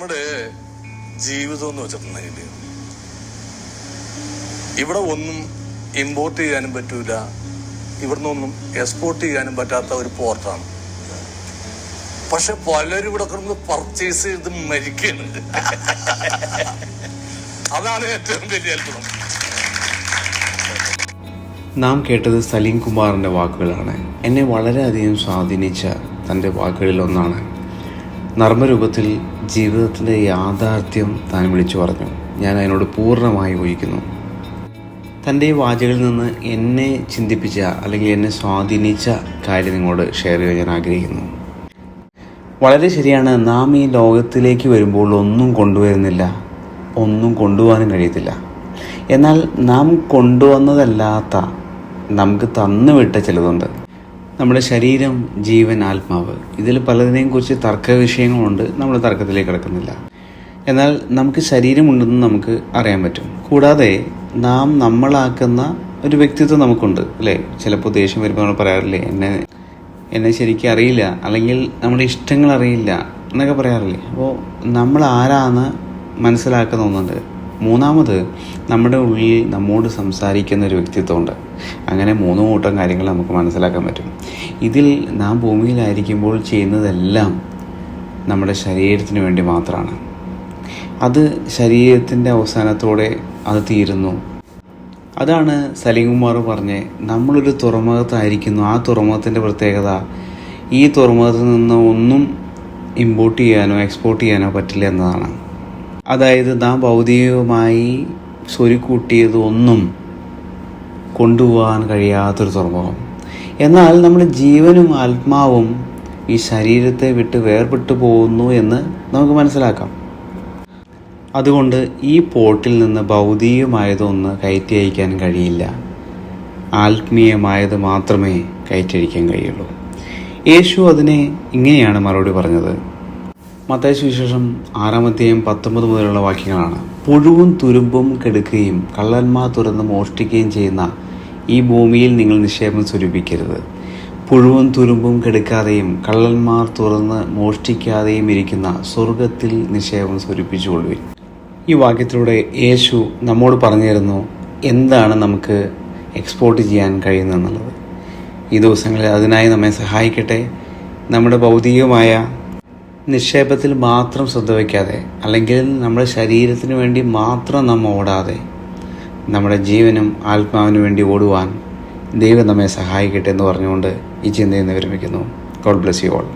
നമ്മുടെ ജീവിതം എന്ന് വെച്ചിട്ടുണ്ടെങ്കിൽ ഇവിടെ ഒന്നും ഇമ്പോർട്ട് ചെയ്യാനും പറ്റൂല, ഇവിടുന്നൊന്നും എക്സ്പോർട്ട് ചെയ്യാനും പറ്റാത്ത ഒരു പോർട്ടാണ്. പക്ഷെ പലരും ഇവിടെ കിടന്ന് പർച്ചേസ് ചെയ്ത് മരിക്കുന്നുണ്ട്. അതാണ് ഏറ്റവും വലിയ അത്ഭുതം. നാം കേട്ടത് സലീം കുമാറിൻ്റെ വാക്കുകളാണ്. എന്നെ വളരെയധികം സ്വാധീനിച്ച തൻ്റെ വാക്കുകളിൽ ഒന്നാണ്. നർമ്മരൂപത്തിൽ ജീവിതത്തിൻ്റെ യാഥാർത്ഥ്യം താൻ വിളിച്ചു പറഞ്ഞു. ഞാൻ അതിനോട് പൂർണ്ണമായി യോജിക്കുന്നു. തൻ്റെ ഈ വാചകളിൽ നിന്ന് എന്നെ ചിന്തിപ്പിച്ച അല്ലെങ്കിൽ എന്നെ സ്വാധീനിച്ച കാര്യം നിങ്ങളോട് ഷെയർ ചെയ്യാൻ ഞാൻ ആഗ്രഹിക്കുന്നു. വളരെ ശരിയാണ്. നാം ഈ ലോകത്തിലേക്ക് വരുമ്പോൾ ഒന്നും കൊണ്ടുവരുന്നില്ല, ഒന്നും കൊണ്ടുപോകാനും കഴിയത്തില്ല. എന്നാൽ നാം കൊണ്ടുവന്നതല്ലാത്ത നമുക്ക് തന്നുവിട്ട ചിലതുണ്ട്. നമ്മുടെ ശരീരം, ജീവൻ, ആത്മാവ്, ഇതിൽ പലതിനെയും കുറിച്ച് തർക്ക വിഷയങ്ങളുണ്ട്. നമ്മൾ തർക്കത്തിലേക്ക് കിടക്കുന്നില്ല. എന്നാൽ നമുക്ക് ശരീരമുണ്ടെന്ന് നമുക്ക് അറിയാൻ പറ്റും. കൂടാതെ നാം നമ്മളാക്കുന്ന ഒരു വ്യക്തിത്വം നമുക്കുണ്ട്, അല്ലേ? ചിലപ്പോൾ ദേഷ്യം വരുമ്പോൾ നമ്മൾ പറയാറില്ലേ, എന്നെ ശരിക്കും അറിയില്ല, അല്ലെങ്കിൽ നമ്മുടെ ഇഷ്ടങ്ങൾ അറിയില്ല എന്നൊക്കെ പറയാറില്ലേ? അപ്പോൾ നമ്മൾ ആരാന്ന് മനസ്സിലാക്കുന്ന ഒന്നുണ്ട്. മൂന്നാമത്, നമ്മുടെ ഉള്ളിൽ നമ്മോട് സംസാരിക്കുന്ന ഒരു വ്യക്തിത്വമുണ്ട്. അങ്ങനെ 3 കൂട്ടം കാര്യങ്ങൾ നമുക്ക് മനസ്സിലാക്കാൻ പറ്റും. ഇതിൽ നാം ഭൂമിയിലായിരിക്കുമ്പോൾ ചെയ്യുന്നതെല്ലാം നമ്മുടെ ശരീരത്തിന് വേണ്ടി മാത്രമാണ്. അത് ശരീരത്തിൻ്റെ അവസാനത്തോടെ അത് തീരുന്നു. അതാണ് സലീം കുമാർ പറഞ്ഞ് നമ്മളൊരു തുറമുഖത്തായിരിക്കുന്നു. ആ തുറമുഖത്തിൻ്റെ പ്രത്യേകത, ഈ തുറമുഖത്ത് നിന്ന് ഒന്നും ഇമ്പോർട്ട് ചെയ്യാനോ എക്സ്പോർട്ട് ചെയ്യാനോ പറ്റില്ല എന്നതാണ്. അതായത് നാം ഭൗതികമായി സ്വരുക്കൂട്ടിയത് ഒന്നും കൊണ്ടുപോകാൻ കഴിയാത്തൊരു തുറമുഖം. എന്നാൽ നമ്മുടെ ജീവനും ആത്മാവും ഈ ശരീരത്തെ വിട്ട് വേർപെട്ടു പോകുന്നു എന്ന് നമുക്ക് മനസ്സിലാക്കാം. അതുകൊണ്ട് ഈ പോർട്ടിൽ നിന്ന് ഭൗതികമായതൊന്ന് കയറ്റി അയക്കാൻ കഴിയില്ല, ആത്മീയമായത് മാത്രമേ കയറ്റി അയക്കാൻ കഴിയുള്ളൂ. യേശു അതിനെ ഇങ്ങനെയാണ് മറുപടി പറഞ്ഞത്. മത്തായി സുവിശേഷം 6-19 മുതലുള്ള വാക്യങ്ങളാണ്. പുഴുവും തുരുമ്പും കെടുക്കുകയും കള്ളന്മാർ തുറന്ന് മോഷ്ടിക്കുകയും ചെയ്യുന്ന ഈ ഭൂമിയിൽ നിങ്ങൾ നിക്ഷേപം സ്വരൂപിക്കരുത്. പുഴുവും തുരുമ്പും കെടുക്കാതെയും കള്ളന്മാർ തുറന്ന് മോഷ്ടിക്കാതെയും ഇരിക്കുന്ന സ്വർഗത്തിൽ നിക്ഷേപം സ്വരൂപിച്ചുകൊള്ളുവിൻ. ഈ വാക്യത്തിലൂടെ യേശു നമ്മോട് പറഞ്ഞു തരുന്നു എന്താണ് നമുക്ക് എക്സ്പോർട്ട് ചെയ്യാൻ കഴിയുന്നതെന്നുള്ളത്. ഈ ദിവസങ്ങളിൽ അതിനായി നമ്മെ സഹായിക്കട്ടെ. നമ്മുടെ ഭൗതികമായ നിക്ഷേപത്തിൽ മാത്രം ശ്രദ്ധ വയ്ക്കാതെ, അല്ലെങ്കിൽ നമ്മുടെ ശരീരത്തിന് വേണ്ടി മാത്രം നാം ഓടാതെ, നമ്മുടെ ജീവനും ആത്മാവിനും വേണ്ടി ഓടുവാൻ ദൈവം നമ്മെ സഹായിക്കട്ടെ എന്ന് പറഞ്ഞുകൊണ്ട് ഈ ചിന്തയിൽ നിന്ന് വിരമിക്കുന്നു. God bless you all.